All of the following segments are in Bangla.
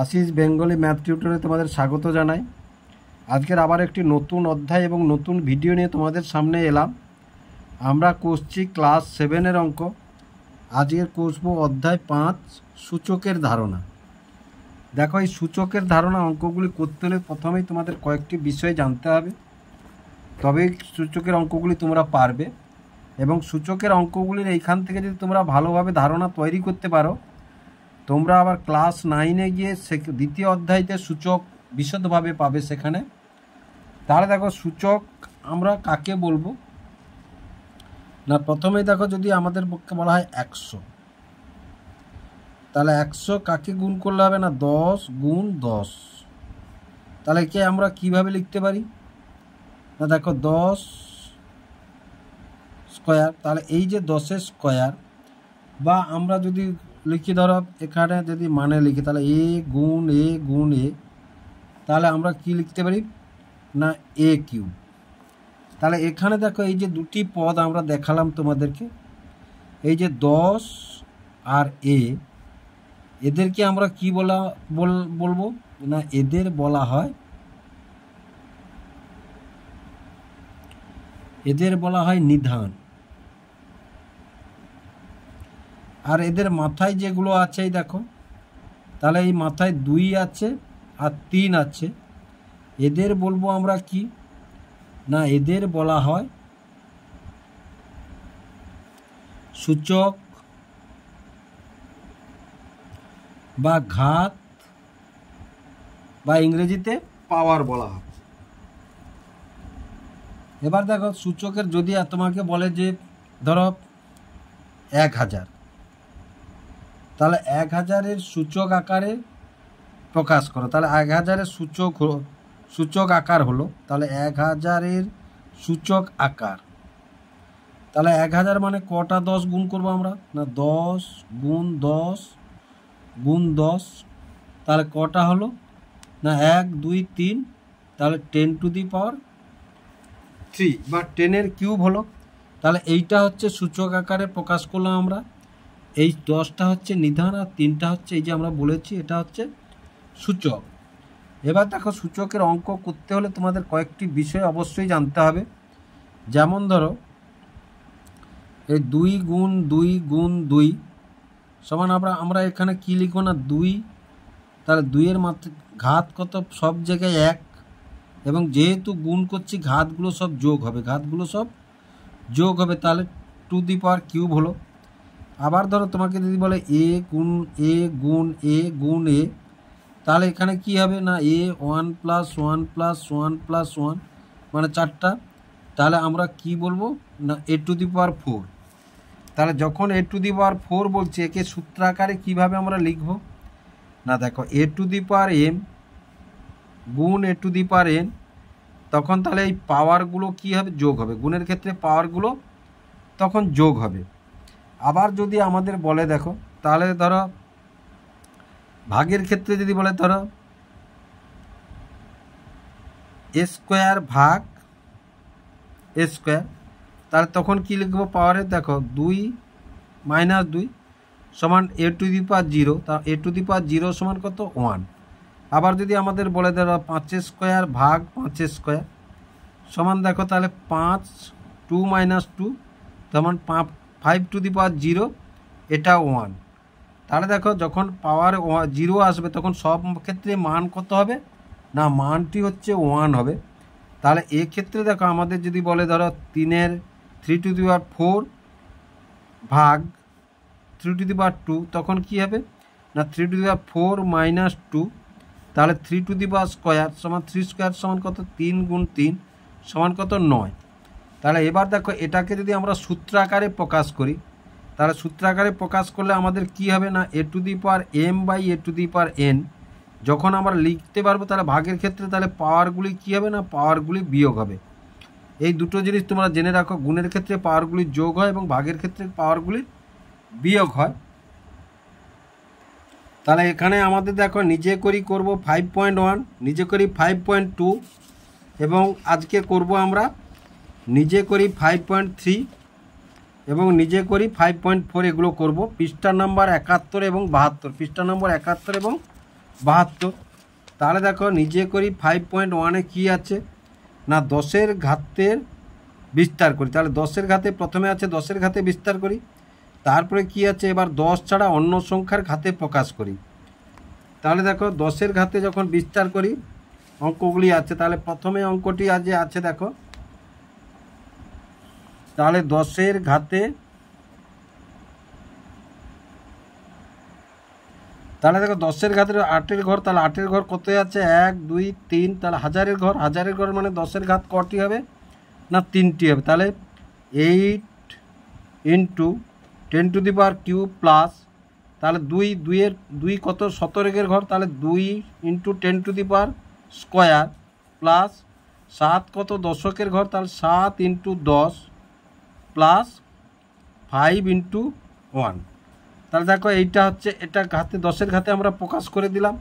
আশিস বেঙ্গলি ম্যাথ টিউটরে তোমাদের স্বাগত জানাই। আজকের আবার একটি নতুন অধ্যায় এবং নতুন ভিডিও নিয়ে তোমাদের সামনে এলাম। আমরা করছি ক্লাস 7-এর অঙ্ক। আজকের করবো অধ্যায় 5, সূচকের ধারণা। দেখো, এই সূচকের ধারণা অঙ্কগুলি করতে হলে প্রথমেই তোমাদের কয়েকটি বিষয় জানতে হবে, তবেই সূচকের অঙ্কগুলি তোমরা পারবে। এবং সূচকের অঙ্কগুলির এইখান থেকে যদি তোমরা ভালোভাবে ধারণা তৈরি করতে পারো, তোমরা আবার ক্লাস 9-এ গিয়ে দ্বিতীয় অধ্যায়তে সূচক বিশদভাবে পাবে সেখানে। তাহলে দেখো, সূচক আমরা কাকে বলবো না, প্রথমেই দেখো, যদি আমাদের পক্ষে বলা হয় 100, তাহলে 100 কাকে গুণ করলে হবে না 10 গুণ 10। তাহলে একে আমরা কিভাবে লিখতে পারি না, দেখো 10 স্কোয়ার, তাহলে এই যে 10-এর স্কোয়ার, বা আমরা যদি লিখি, ধরো এখানে যদি মানে লিখি, তাহলে এ গুণ এ, তাহলে আমরা কি লিখতে পারি না এ কিউব। তাহলে এখানে দেখো, এই যে দুটি পদ আমরা দেখালাম তোমাদেরকে, এই যে 10 আর এদেরকে আমরা কি বলবো না, এদের বলা হয় নিধান। আর এদের মাথায় যেগুলো আছে, এই দেখো, তাহলে এই মাথায় 2 আছে আর 3 আছে, এদের বলবো আমরা কি না, এদের বলা হয় সূচক বা ঘাত, বা ইংরেজিতে পাওয়ার বলা হয়। এবার দেখো, সূচকের যদি তোমাকে বলে যে ধরো 1000, তাহলে 1000-এর সূচক আকারে প্রকাশ করো। তাহলে 1000-এর সূচক আকার হলো, তাহলে 1000-এর সূচক আকার, তাহলে 1000 মানে কটা 10 গুণ করবো আমরা না, 10 গুণ 10 গুণ 10, তাহলে কটা হলো না 1 2 3, তাহলে 10 টু দি পাওয়ার 3 বা 10-এর কিউব হলো। তাহলে এইটা হচ্ছে সূচক আকারে প্রকাশ করলাম আমরা। এই 10টা হচ্ছে নিধান আর 3টা হচ্ছে এই যে আমরা বলেছি, এটা হচ্ছে সূচক। এবার দেখো, সূচকের অঙ্ক করতে হলে তোমাদের কয়েকটি বিষয় অবশ্যই জানতে হবে। যেমন ধরো, এই 2 গুণ 2 গুণ 2 সমান আমরা এখানে কি লিখবো না 2, তাহলে 2-এর মাত্রা ঘাত কত, সব জায়গায় 1, এবং যেহেতু গুণ করছি ঘাতগুলো সব যোগ হবে, তাহলে টু দি পাওয়ার কিউব হলো। আবার ধরো, তোমাকে যদি বলে এ গুণ এ, তাহলে এখানে কি হবে না এ 1 + 1 + 1 + 1 মানে 4টা, তাহলে আমরা কি বলবো না এ টু দি পাওয়ার 4। তাহলে যখন এ টু দি পাওয়ার 4 বলছি, একে সূত্র আকারে কীভাবে আমরা লিখব না, দেখো এ টু দি পাওয়ার m গুণ এ টু দি পাওয়ার n, তখন তাহলে এই পাওয়ারগুলো কি হবে, যোগ হবে। গুণের ক্ষেত্রে পাওয়ারগুলো তখন যোগ হবে। আবার যদি আমাদের বলে, দেখো তাহলে ধরো ভাগের ক্ষেত্রে যদি বলে, ধরো এ স্কোয়ার ভাগ এ স্কোয়ার, তাহলে তখন কি লিখবো পাওয়ারে, দেখো 2 - 2 সমান এ টু দি পাওয়ার 0, তা এ টু দি পাওয়ার 0 সমান কত 1। আবার যদি আমাদের বলে, ধরো 5 স্কোয়ার ভাগ 5 স্কোয়ার সমান, দেখো তাহলে 5 2 - 2 সমান 5 টু দি পাওয়ার 0, এটা 1। তাহলে দেখো, যখন পাওয়ার 0 আসবে, তখন সব ক্ষেত্রে মান কত হবে না, মানটি হচ্ছে 1 হবে। তাহলে এক্ষেত্রে দেখো, আমাদের যদি বলে, ধরো 3-এর 3 টু দি পাওয়ার 4 ভাগ 3 টু দি পাওয়ার 2, তখন কি হবে না 3 টু দি পাওয়ার 4 - 2, তাহলে 3 টু দি পাওয়ার স্কোয়ার সমান 3 স্কোয়ার সমান কত, 3 গুণ 3 সমান কত 9। তাহলে এবার দেখো, এটাকে যদি আমরা সূত্র আকারে প্রকাশ করি, তাহলে সূত্র আকারে প্রকাশ করলে আমাদের কি হবে না a to the power m by a to the power n যখন আমরা লিখতে পারবো, তাহলে ভাগের ক্ষেত্রে তাহলে পাওয়ারগুলি কি হবে না, পাওয়ারগুলি বিয়োগ হবে। এই দুটো জিনিস তোমরা জেনে রাখো, গুণের ক্ষেত্রে পাওয়ারগুলি যোগ হয় এবং ভাগের ক্ষেত্রে পাওয়ারগুলি বিয়োগ হয়। তাহলে এখানে আমাদের দেখো, নিজে করি করব 5.1, নিজে করি 5.2, এবং আজকে করব আমরা নিজে করি 5.3 এবং নিজে করি 5.4, এগুলো করব। পৃষ্ঠা নাম্বার 71 এবং 72, পৃষ্ঠা নম্বর 71 এবং 72। তাহলে দেখো নিজে করি 5.1-এ কী আছে না 10-এর ঘাতের বিস্তার করি। তাহলে 10-এর ঘাতে প্রথমে আছে 10-এর ঘাতে বিস্তার করি, তারপরে কি আছে এবার 10 ছাড়া অন্য সংখ্যার ঘাতে প্রকাশ করি। তাহলে দেখো 10-এর ঘাতে যখন বিস্তার করি অঙ্কগুলি আছে, তাহলে প্রথমে অঙ্কটি আছে দেখো, তাহলে 10-এর ঘাতে, তাহলে দেখো 10-এর ঘাতের 8-এর ঘর, তাহলে 8-এর ঘর কত আছে 1 2 3, তাহলে 1000-এর ঘর, 1000-এর ঘর মানে 10-এর ঘাত কটি হবে না 3টি হবে। তাহলে 8 ইন্টু 10³ প্লাস, তাহলে 2 কত শতকের ঘর, তাহলে 2 ইন্টু 10² প্লাস 7 কত দশকের ঘর, তাহলে 7 ইন্টু 10 প্লাস 5 ইন্টু 1। তাহলে দেখো এইটা হচ্ছে এটা ঘাতে 10-এর ঘাতে আমরা প্রকাশ করে দিলাম।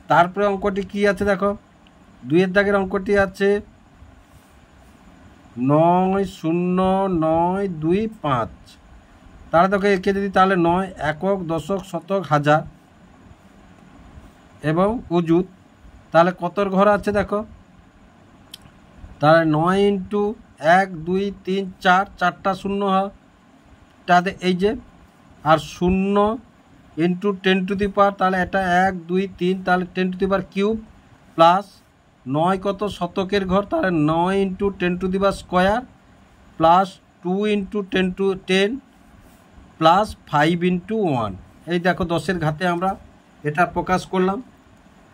তারপরে অঙ্কটি কি আছে দেখো, 2-এর দাগের অঙ্কটি আছে 90925। তাহলে দেখো একে যদি তাহলে 9 একক দশক শতক হাজার এবং অযুত, তাহলে কতর ঘর আছে দেখো, তাহলে 9 ইন্টু 1 2 3 4, 4টা শূন্য হয় তাতে এই যে, আর 0 ইন্টু 10⁻, তাহলে এটা 1 2 3, তাহলে 10³ প্লাস 9 কত শতকের ঘর, তাহলে 9 into 10² plus 2 into 10 plus 5 into 1। এই দেখো 10-এর ঘাতে আমরা এটা প্রকাশ করলাম।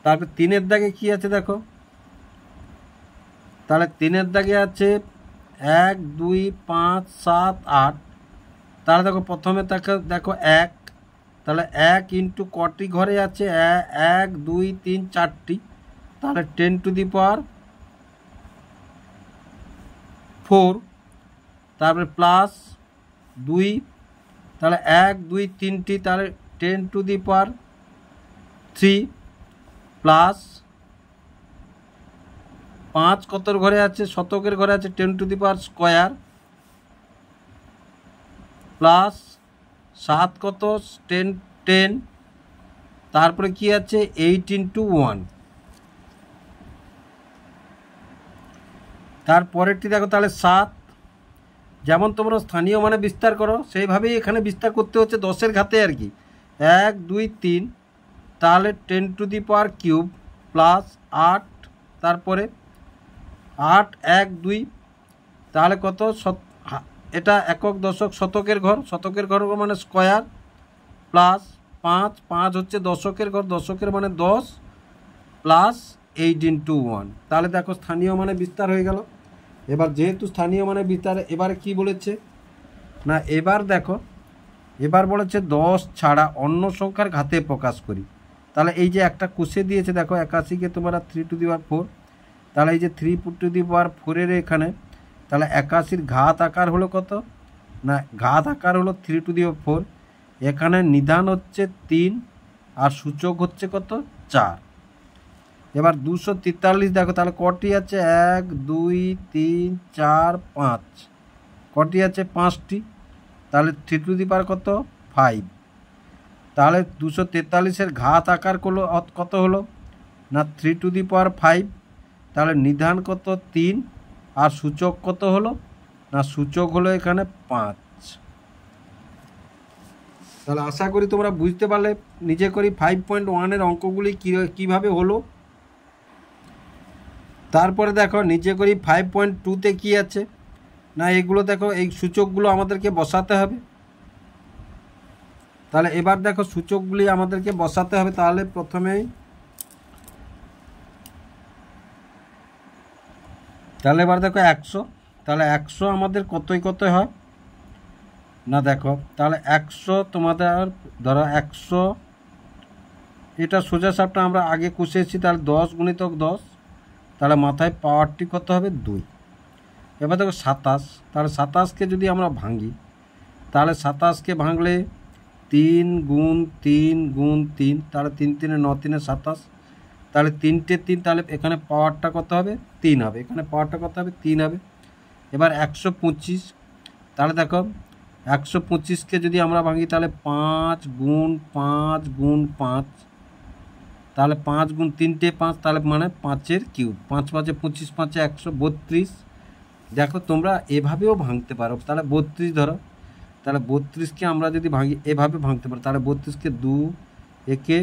তারপর 3-এর দাগে কি আছে দেখো, তাহলে 3-এর দাগে আছে 1 2 5 7 8। তাহলে দেখো প্রথমে দেখো 1, তাহলে 1 ইন্টু কটি ঘরে আছে 1 2 3 4টি, তাহলে 10⁴, তারপরে প্লাস 2, তাহলে 1 2 3টি, তাহলে 10⁵ প্লাস 5 কতর ঘরে আছে শতকের ঘরে আছে 10² প্লাস 7 কত 10, তারপরে কি আছে 8 ইন্টু 1। তারপরেরটি দেখো তাহলে 7, যেমন তোমরা স্থানীয় মানে বিস্তার করো সেইভাবেই এখানে বিস্তার করতে হচ্ছে 10-এর ঘাতে আর কি। 1 2 3, তাহলে 10³ প্লাস 8, তারপরে 8 1 2, তাহলে কত এটা একক দশক শতকের ঘর, শতকের ঘর মানে স্কোয়ার প্লাস 5 5 হচ্ছে দশকের ঘর, দশকের মানে 10 প্লাস 8 ইন্টু 1। তাহলে দেখো স্থানীয় মানে বিস্তার হয়ে গেল। এবার যেহেতু স্থানীয় মানে বিস্তার, এবারে কি বলেছে না এবার দেখো, এবার বলেছে 10 ছাড়া অন্য সংখ্যার ঘাতে প্রকাশ করি। তাহলে এই যে একটা কুশে দিয়েছে দেখো 81কে তোমরা 3⁴, তাহলে এই যে 3⁴-এর এখানে, তাহলে 81-র ঘাত আকার হলো কত না ঘাত আকার হলো 3⁴, এখানে নিধান হচ্ছে 3 আর সূচক হচ্ছে কত 4। এবার 243 দেখো, তাহলে কটি আছে 1 2 3 4 5, কটি আছে 5টি, তাহলে 3⁵ কত 5। তাহলে 243-এর ঘাত আকার কত হলো না 3⁵, তাহলে নিধান কত 3 আর সূচক কত হলো না সূচক হলো এখানে 5। তাহলে আশা করি তোমরা বুঝতে পারলে নিজে করি 5.1-এর অঙ্কগুলি কীভাবে হলো। তারপরে দেখো নিচে করি 5.2-তে কি আছে না এগুলো দেখো, এই সূচকগুলো আমাদেরকে বসাতে হবে। তাহলে এবার দেখো সূচকগুলি আমাদেরকে বসাতে হবে। তাহলে প্রথমেই তাহলে এবার দেখো 100, তাহলে 100 আমাদের কতই হয় না দেখো, তাহলে 100 তোমাদের ধরো 100, এটা সোজা সাপটা আমরা আগে কষেছি, তাহলে 10 × 10, তাহলে মাথায় পাওয়ারটি কত হবে 2। এবার দেখো 27, তাহলে 27কে যদি আমরা ভাঙি, তাহলে 27কে ভাঙলে 3 × 3 × 3, তাহলে 3 3 9 3 27, তাহলে 3টে 3, তাহলে এখানে পাওয়ারটা কত হবে 3 হবে, এখানে পাওয়ারটা কত হবে 3 হবে। এবার 125, তাহলে দেখো 125কে যদি আমরা ভাঙি তাহলে 5 × 5 × 5, তাহলে 5 গুণ 3টে 5, তাহলে মানে 5-এর কিউব, 5 5-এ 25, 5-এ 132। দেখো তোমরা এভাবেও ভাঙতে পারো। তাহলে 32 ধরো, তাহলে 32কে আমরা যদি ভাঙি এভাবে ভাঙতে পারো, তাহলে 32কে 2 একে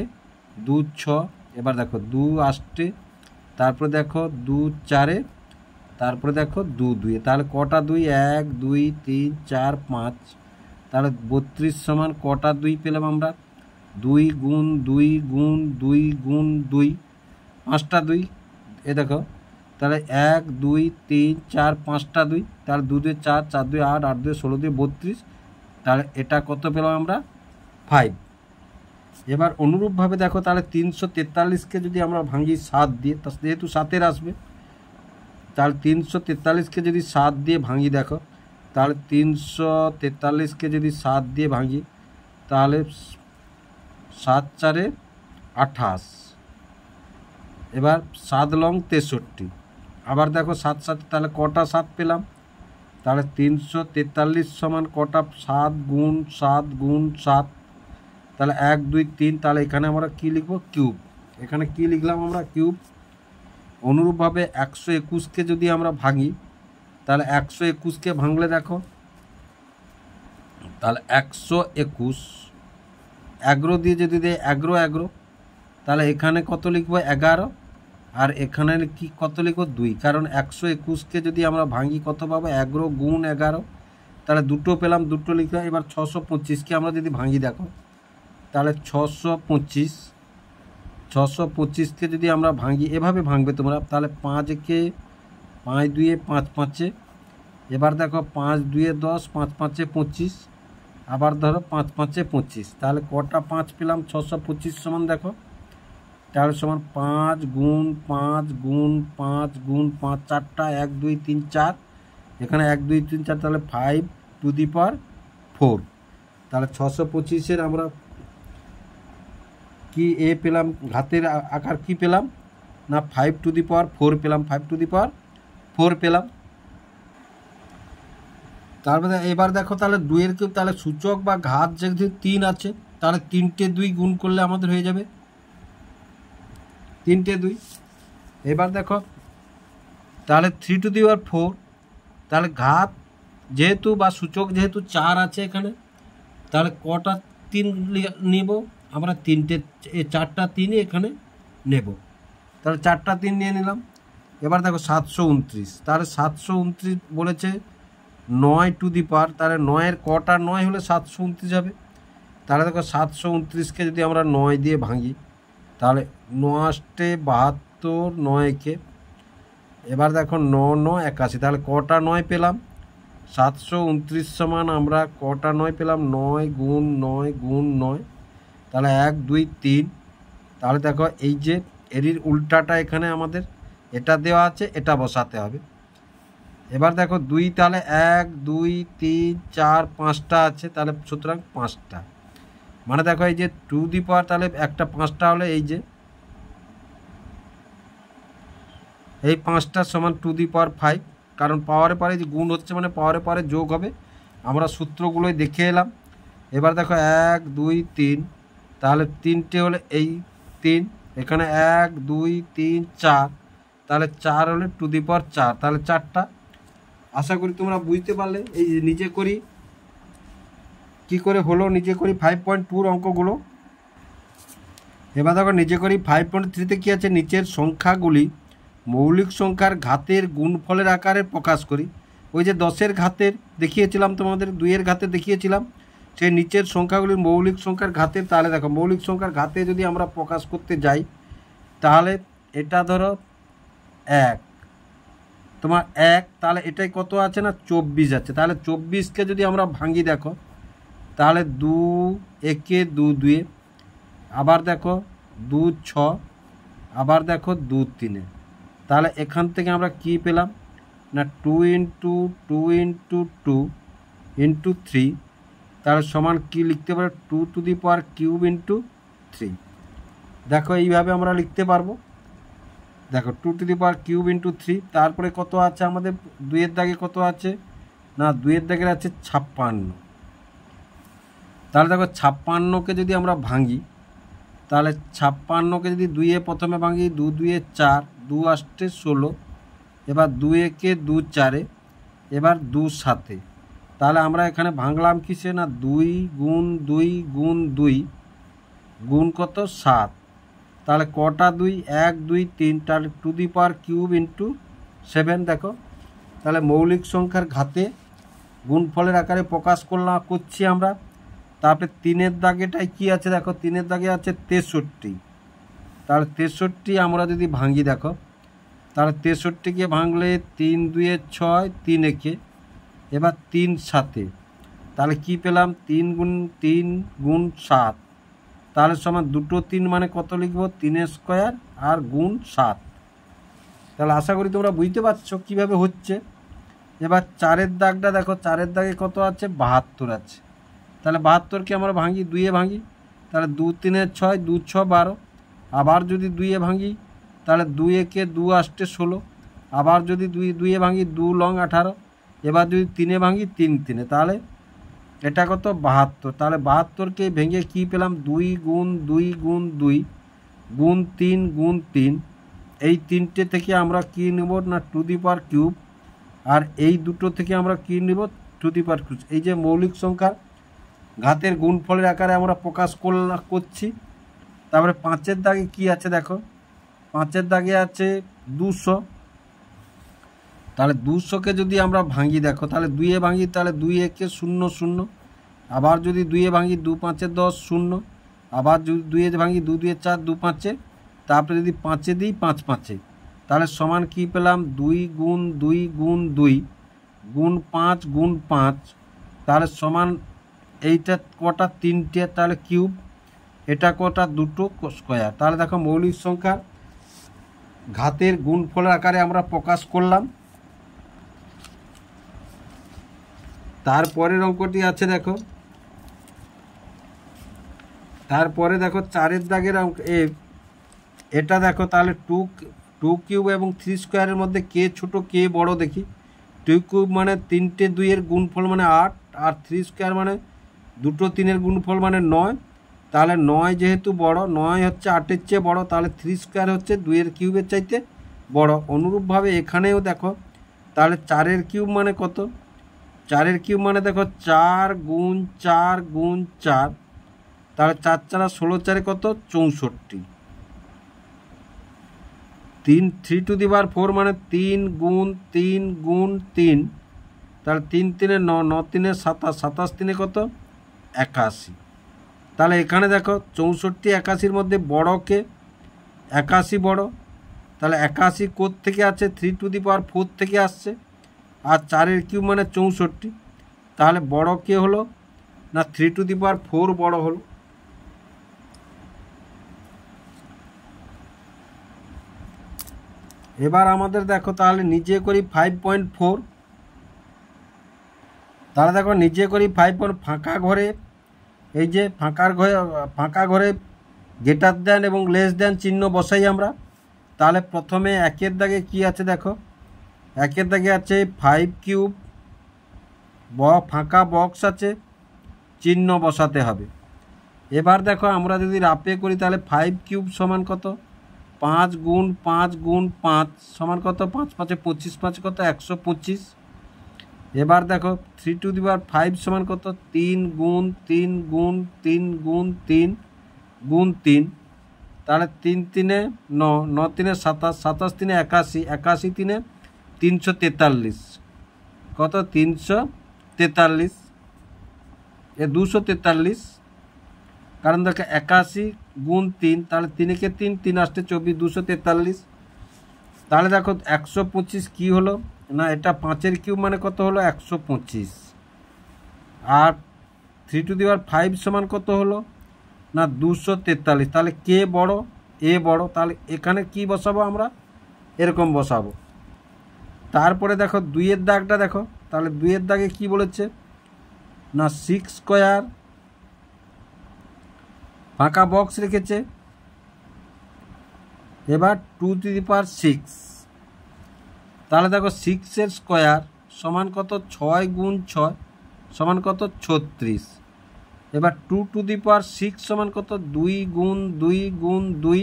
2 6, এবার দেখো 2 8, তারপরে দেখো 2 4, তারপরে দেখো 2 2, তাহলে কটা 2? 1 2 3 4 5। তাহলে 32 সমান কটা 2 পেলাম আমরা? 2 গুণ 2 গুণ 2 গুণ 2, 5টা 2। এ দেখো তাহলে 1 2 3 4 5টা 2, তাহলে 2 2 4, 4 2 8, 8 2 16, 2 32। তাহলে এটা কত পেলাম আমরা? 5। এবার অনুরূপভাবে দেখো, তাহলে 343কে যদি আমরা ভাঙি 7 দিয়ে, যেহেতু 7-এর আসবে, তাহলে 343কে যদি 7 দিয়ে ভাঙি, দেখো তাহলে 343কে যদি 7 দিয়ে ভাঙি, তাহলে 7 4 28, এবার 7 লং 63। আবার দেখো 7 7, তাহলে কটা 7 পেলাম? তাহলে 343 সমান কটা? 7 গুণ 7 গুণ 7, তাহলে 1 2 3। তাহলে এখানে আমরা কি লিখব? কিউব। এখানে কি লিখলাম আমরা? কিউব। অনুরূপভাবে 121কে যদি আমরা ভাঙি, তাহলে 121কে ভাঙলে দেখো, তাহলে 121 11 দিয়ে যদি দেয় 11 11, তাহলে এখানে কত লিখব? 11। আর এখানে কি কত লিখব? 2, কারণ 121কে যদি আমরা ভাঙি কত পাবো? 11 গুণ 11, তাহলে দুটো পেলাম, দুটো লিখলাম। এবার 625কে আমরা যদি ভাঙি, দেখো তাহলে 625কে যদি আমরা ভাঙি, এভাবে ভাঙবে তোমরা। তাহলে 5 একে 5 2 5 5, এবার দেখো 5 2 10, 5 5 25, আবার ধরো 5 5 25। তাহলে কটা 5 পেলাম? 625 সমান দেখো, তাহলে সমান 5 গুণ 5 গুণ 5 গুণ 5, 4টা 1 2 3 4, এখানে 1 2 3 4, তাহলে 5 টু দি পাওয়ার 4। তাহলে 625-এর আমরা কি এ পেলাম? ঘাতের আকার কি পেলাম? না 5 টু দি পাওয়ার 4 পেলাম, 5 টু দি পাওয়ার 4 পেলাম। তারপরে এবার দেখো, তাহলে 2-এর কিউব, তাহলে সূচক বা ঘাত যেহেতু 3 আছে, তাহলে 3টে 2 গুণ করলে আমাদের হয়ে যাবে 3টে 2। এবার দেখো, তাহলে 3 টু দি পাওয়ার 4, তাহলে ঘাত যেহেতু বা সূচক যেহেতু 4 আছে এখানে, তাহলে কটা 3 নিব আমরা? 3টে, 4টা 3 এখানে নেব, তাহলে 4টা 3 নিয়ে নিলাম। এবার দেখো 729, তাহলে 729 বলেছে 9 টু দি পাওয়ার, তাহলে 9-এর কটা 9 হলে 729 হবে। তাহলে দেখো 729কে যদি আমরা 9 দিয়ে ভাঙি, তাহলে 9 8 72, 9 একে, এবার দেখো 9 9 81, তাহলে কটা 9 পেলাম? 729 সমান আমরা কটা 9 পেলাম? 9 গুণ 9 গুণ 9, তাহলে 1 2 3। তাহলে দেখো এই যে এর উল্টাটা এখানে আমাদের এটা দেওয়া আছে, এটা বসাতে হবে। এবার দেখো 2, তাহলে 1 2 3 4 5টা আছে, তাহলে সুতরাং 5টা, মানে দেখো এই যে টু দি পাওয়ার, তাহলে একটা 5টা হলে এই যে এই 5টা সমান টু দি পাওয়ার 5, কারণ পাওয়ারে পারে যে গুণ হচ্ছে মানে পাওয়ারে পারে যোগ হবে। আমরা সূত্রগুলোই দেখে এলাম। এবার দেখো 1 2 3, তাহলে 3টে হলে এই 3, এখানে 1 2 3 4, তাহলে 4 হলে টু দি পাওয়ার 4, তাহলে 4টা। আশা করি তোমরা বুঝতে পারলে। এই নিজে করি কি করে হলো, নিজে করি 5.2 অঙ্কগুলো। এবার দেখো নিজে করি 5.3-তে কী আছে? নিচের সংখ্যাগুলি মৌলিক সংখ্যার ঘাতের গুণফলের আকারে প্রকাশ করি। ওই যে 10-এর ঘাতের দেখিয়েছিলাম তোমাদের, 2-এর ঘাতের দেখিয়েছিলাম, সেই নিচের সংখ্যাগুলির মৌলিক সংখ্যার ঘাতের। তাহলে দেখো মৌলিক সংখ্যার ঘাতে যদি আমরা প্রকাশ করতে যাই, তাহলে এটা ধরো 1, তোমার 1, তাহলে এটাই কত আছে না? 24 আছে। তাহলে 24কে যদি আমরা ভাঙি, দেখো তাহলে 2 একে 2 2, আবার দেখো 2 6, আবার দেখো 2 3। তাহলে এখান থেকে আমরা কি পেলাম না? 2 ইন্টু 2 ইন্টু 2 ইন্টু 3, তাহলে সমান কি লিখতে পারো? 2 to the power cube into 3। দেখো এইভাবে আমরা লিখতে পারবো। দেখো 2 to the power cube into 3, তারপরে কত আছে আমাদের? 2-এর দাগে কত আছে না? 2-এর দাগে আছে 56। তাহলে দেখো 56কে যদি আমরা ভাঙি, তাহলে 56কে যদি 2 প্রথমে ভাঙি, 2 2 4, 2 8 16, এবার 2 1 2 4, এবার 2 7। তাহলে আমরা এখানে ভাঙলাম কিসে না 2 গুণ 2 গুণ 2 গুণ কত 7। তাহলে কটা 2, 1 2 3, তাহলে two the power cube into 7। দেখো তাহলে মৌলিক সংখ্যার ঘাতে গুণফলের আকারে প্রকাশ করছি আমরা। তারপরে 3-এর দাগেটাই কি আছে দেখো, 3-এর দাগে আছে 63। তাহলে 63 আমরা যদি ভাঙি দেখো, তাহলে 63কে ভাঙলে 3 2 6, 3 1, এবার 3 7, তাহলে কি পেলাম 3 গুণ 3 গুণ 7। তাহলে সমান দুটো 3 মানে কত লিখব 3 স্কোয়ার আর গুণ 7। তাহলে আশা করি তোমরা বুঝতে পারছো কিভাবে হচ্ছে। এবার 4-এর দাগটা দেখো, 4-এর দাগে কত আছে 72 আছে। তাহলে 72কে আমরা ভাঙি, 2-এ ভাঙি, তাহলে 2 3 6, 2 6 12। আবার যদি 2-এ ভাঙি তাহলে 2 1 2 8 16। আবার যদি 2-এ ভাঙি 2 লং 18। এবার যদি 3-এ ভাঙি 3 3, তাহলে এটা কত 72। তাহলে 72কে ভেঙে কি পেলাম 2 গুণ 2 গুণ 2 গুণ 3 গুণ 3। এই 3টে থেকে আমরা কি নেব না টু দি পাওয়ার কিউব, আর এই দুটো থেকে আমরা কি নেব টু দি পাওয়ার কিউব। এই যে মৌলিক সংখ্যার ঘাতের গুণফলের আকারে আমরা প্রকাশ করছি। তারপরে 5-এর দাগে কি আছে দেখো, 5-এর দাগে আছে 200। তাহলে 200কে যদি আমরা ভাঙি দেখো, তাহলে 2-এ ভাঙি, তাহলে 2 1 0 0। আবার যদি 2-এ ভাঙি 2 5 10 0। আবার যদি 2-এ ভাঙি 2 2 4 2 5। তারপরে যদি 5-এ দিই 5 5, তাহলে সমান কি পেলাম 2 গুণ 2 গুণ 2 গুণ 5 গুণ 5। তাহলে সমান এইটা কটা 3টে, তাহলে কিউব। এটা কটা 2টো স্কোয়ার। তাহলে দেখো মৌলিক সংখ্যার ঘাতের গুণফলের আকারে আমরা প্রকাশ করলাম। তারপরের অঙ্কটি আছে দেখো, তারপরে দেখো 4-এর দাগের অঙ্ক এটা দেখো, তাহলে 2 কিউব এবং 3 স্কোয়ারের মধ্যে কে ছোট কে বড় দেখি। 2 কিউব মানে 3টে 2-এর গুণফল মানে 8, আর 3 স্কোয়ার মানে 2টো 3-এর গুণফল মানে 9। তাহলে 9 যেহেতু বড়, 9 হচ্ছে 8-এর চেয়ে বড়, তাহলে 3 স্কোয়ার হচ্ছে 2-এর কিউবের চাইতে বড়। অনুরূপভাবে এখানেও দেখো, তাহলে 4-এর কিউব মানে কত, 4-এর কিউব মানে দেখো 4 গুণ 4 গুণ 4। তাহলে 4 4 16, 4 কত 64। 3 টু দি পাওয়ার 4 মানে 3 গুণ 3 গুণ 3। তাহলে 3 3 9, 9 3 27, 27 3 কত 81। তাহলে এখানে দেখো 64 81-র মধ্যে বড়কে 81 বড়। তাহলে 81 কোথ থেকে আছে 3 টু দি পাওয়ার 4 থেকে আসছে, আর 4-এর কিউব মানে 64। তাহলে বড় কে হলো না 3 টু দি পাওয়ার 4 বড় হলো। এবার আমাদের দেখো তাহলে নিজে করি 5.4। তাহলে দেখো নিজে করি 5. ফাঁকা ঘরে, এই যে ফাঁকা ঘরে গ্রেটার দেন এবং লেস দেন চিহ্ন বসাই আমরা। তাহলে প্রথমে 1-এর দাগে কি আছে দেখো, 1-এর দাগে আছে 5 কিউব, ফাঁকা বক্স আছে, চিহ্ন বসাতে হবে। এবার দেখো আমরা যদি রাপে করি তাহলে 5 কিউব সমান কত 5 গুণ 5 গুণ 5 সমান কত 5 5 25, 5 কত 125। এবার দেখো 3 টু দি পাওয়ার 5 সমান কত 3 গুণ 3 গুণ 3 গুণ 3 গুণ 3। তাহলে 3 3 9, 9 3 27, 27 3 81, 81 3 343 কত 343, 243। কারণ দেখো 81 গুণ 3, তাহলে 3 কে 3 3 8 24, 243। তাহলে দেখো 125 কি হলো না এটা 5-এর কিউব মানে কত হলো 125, আর 3 টু দি পাওয়ার 5 সমান কত হলো না 243। তাহলে কে বড় এ বড়, তাহলে এখানে কি বসাবো আমরা এরকম বসাবো। তারপরে দেখো 2-এর দাগটা দেখো, তাহলে 2-এর দাগে কি বলেছে না 6 স্কোয়ার, ফাঁকা বক্স রেখেছে। এবার 2 টু দি পাওয়ার 6, তাহলে দেখো 6-এর স্কোয়ার সমান কত 6 গুণ 6 সমান কত 36। এবার 2 টু দি পাওয়ার 6 সমান কত 2 গুণ 2 গুণ 2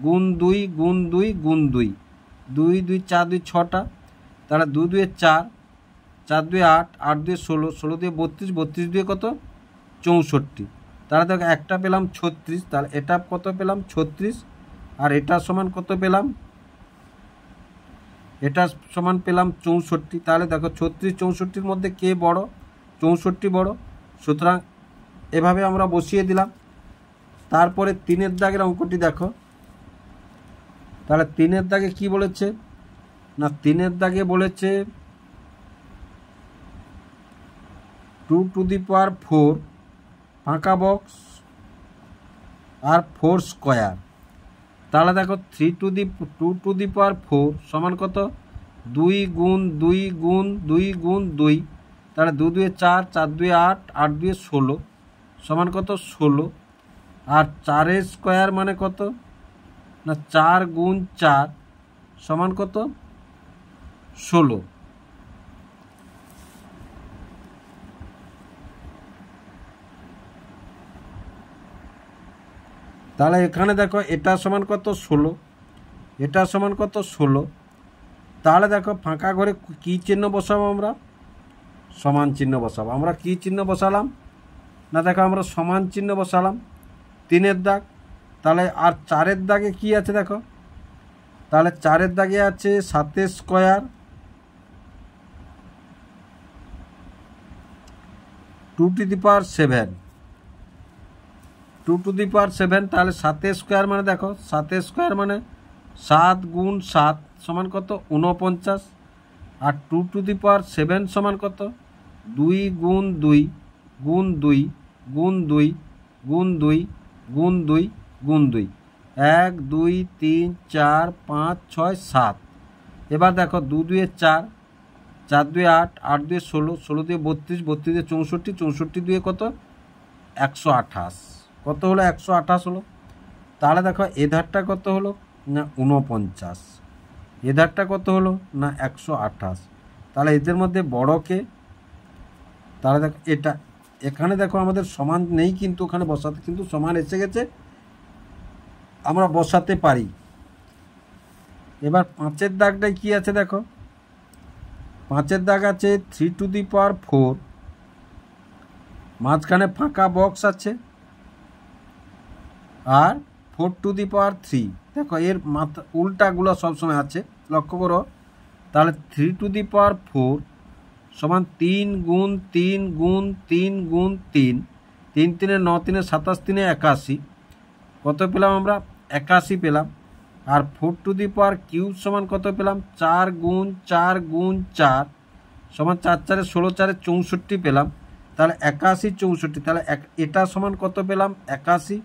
গুণ 2 গুণ 2 গুণ 2 2 2 4 2 6টা, তাহলে 2 2 4, 4 2 8, 8 2 16, 16 2 32, 32 2 কত 64, তাহলে দেখো একটা পেলাম 36, তাহলে এটা কত পেলাম 36, আর এটা সমান কত পেলাম, এটা সমান পেলাম 64, তাহলে দেখো 36 64-র মধ্যে কে বড়, 64 বড়, সুতরাং এভাবে আমরা বসিয়ে দিলাম। তারপরে 3-এর দাগের অঙ্কটি দেখো, তাহলে 3-এর দাগে কি বলেছে না 3-এর দাগে বলেছে 2 টু দি পাওয়ার 4 ফাঁকা বক্স আর 4 স্কোয়ার, তাহলে দেখো 2 টু দি পাওয়ার 4 সমান কত 2 গুণ 2 গুণ 2 গুণ 2, তাহলে 2 2 4, 4 2 8, 8 2 16 সমান কত 16, আর 4-এর স্কোয়ার মানে কত না 4 গুণ 4 সমান কত 16। তাহলে এখানে দেখো এটা সমান কত 16, এটা সমান কত 16, তাহলে দেখো ফাঁকা ঘরে কী চিহ্ন বসাবো আমরা, সমান চিহ্ন বসাবো। আমরা কী চিহ্ন বসালাম না দেখো আমরা সমান চিহ্ন বসালাম 3-এর দাগ, তাহলে আর 4-এর দাগে কি আছে দেখো, তাহলে 4-এর দাগে আছে 7 square 2 to the power 7, 2 to the power 7, তাহলে 7 স্কোয়ার মানে দেখো 7 স্কোয়ার মানে 7 গুণ 7 সমান কত 49, আর 2 টু দি পাওয়ার 7 সমান কত 2 গুণ 2 গুণ 2 গুণ 2 গুণ 2 গুণ 2 গুণ 2, 1 2 3 4 5 6 7, এবার দেখো 2 2 4, 4 2 8, 8 2 16, 16 2 32, 32 2 64, 64 2 কত 128, কত হলো 128 হলো। তাহলে দেখো এ ধারটা কত হলো না 49, এ ধারটা কত হলো না 128, তাহলে এদের মধ্যে বড় কে, তাহলে দেখো এটা এখানে দেখো আমাদের সমান নেই কিন্তু ওখানে বসাতে কিন্তু সমান এসে গেছে, আমরা বসাতে পারি। এবার 5-এর দাগটায় কি আছে দেখো, 5-এর দাগ আছে 3 টু দি পাওয়ার 4, মাঝখানে ফাঁকা বক্স আছে, আর 4 টু দি পাওয়ার 3, দেখো এর মাথা উল্টাগুলো সবসময় আছে লক্ষ্য করো, তাহলে 3 টু দি পাওয়ার 4 সমান 3 গুণ 3 গুণ 3 গুণ 3, 3 3 9 3 27 3 81, কত পেলাম আমরা 81 পেলাম। আর 4 টু দি পাওয়ার কিউব সমান কত পেলাম 4 গুণ 4 গুণ 4 সমান 4 4 16 4 64 পেলাম, তাহলে 81 64, তাহলে এটা সমান কত পেলাম 81,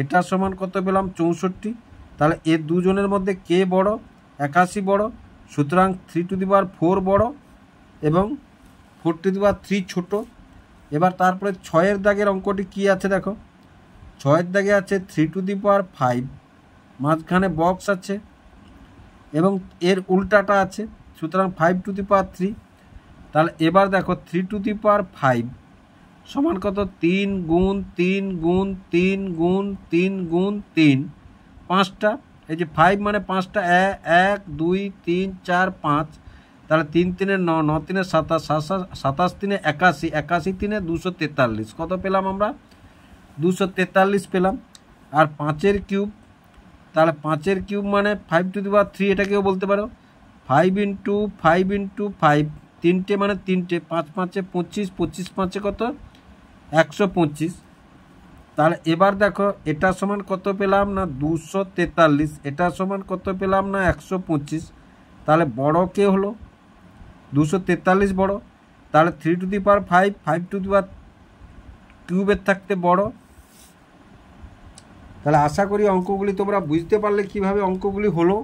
এটা সমান কত পেলাম 64, তাহলে এর দুজনের মধ্যে কে বড় 81 বড়, সুতরাং 3 টু দি পাওয়ার 4 বড় এবং 4 টু দি পাওয়ার 3 ছোট। এবার তারপরে 6-এর দাগের অঙ্কটি কি আছে দেখো, 6-এর দাগে আছে 3 টু দি পাওয়ার 5, মাঝখানে বক্স আছে এবং এর উল্টাটা আছে, সুতরাং 5 টু দি পাওয়ার 3, তাহলে এবার দেখো 3 টু দি পাওয়ার 5 সমান কত 3 গুণ 3 গুণ 3 গুণ 3 গুণ 3, 5টা, এই যে 5 মানে 5টা 1 2 3 4 5, তাহলে 3 3 9, 9 3 27, 27 3 81, 81 3 243, কত পেলাম আমরা 243 পেলাম। আর 5-এর কিউব, তাহলে 5-এর কিউব মানে 5 টু দি পাওয়ার 3, এটাকেও বলতে পারো 5 ইন্টু 5 ইন্টু 5, 3টে মানে 3টে, 5 5 25, 25 5 কত 125, তাহলে এবার দেখো এটা সমান কত পেলাম না 243, এটা সমান কত পেলাম না 125, তাহলে বড় কে হলো 243 বড়, তাহলে 3 two the power 5, 5 two the পাওয়ার কিউবের থাকতে বড়। তাহলে আশা করি অঙ্কগুলি তোমরা বুঝতে পারলে কিভাবে অঙ্কগুলি হলো।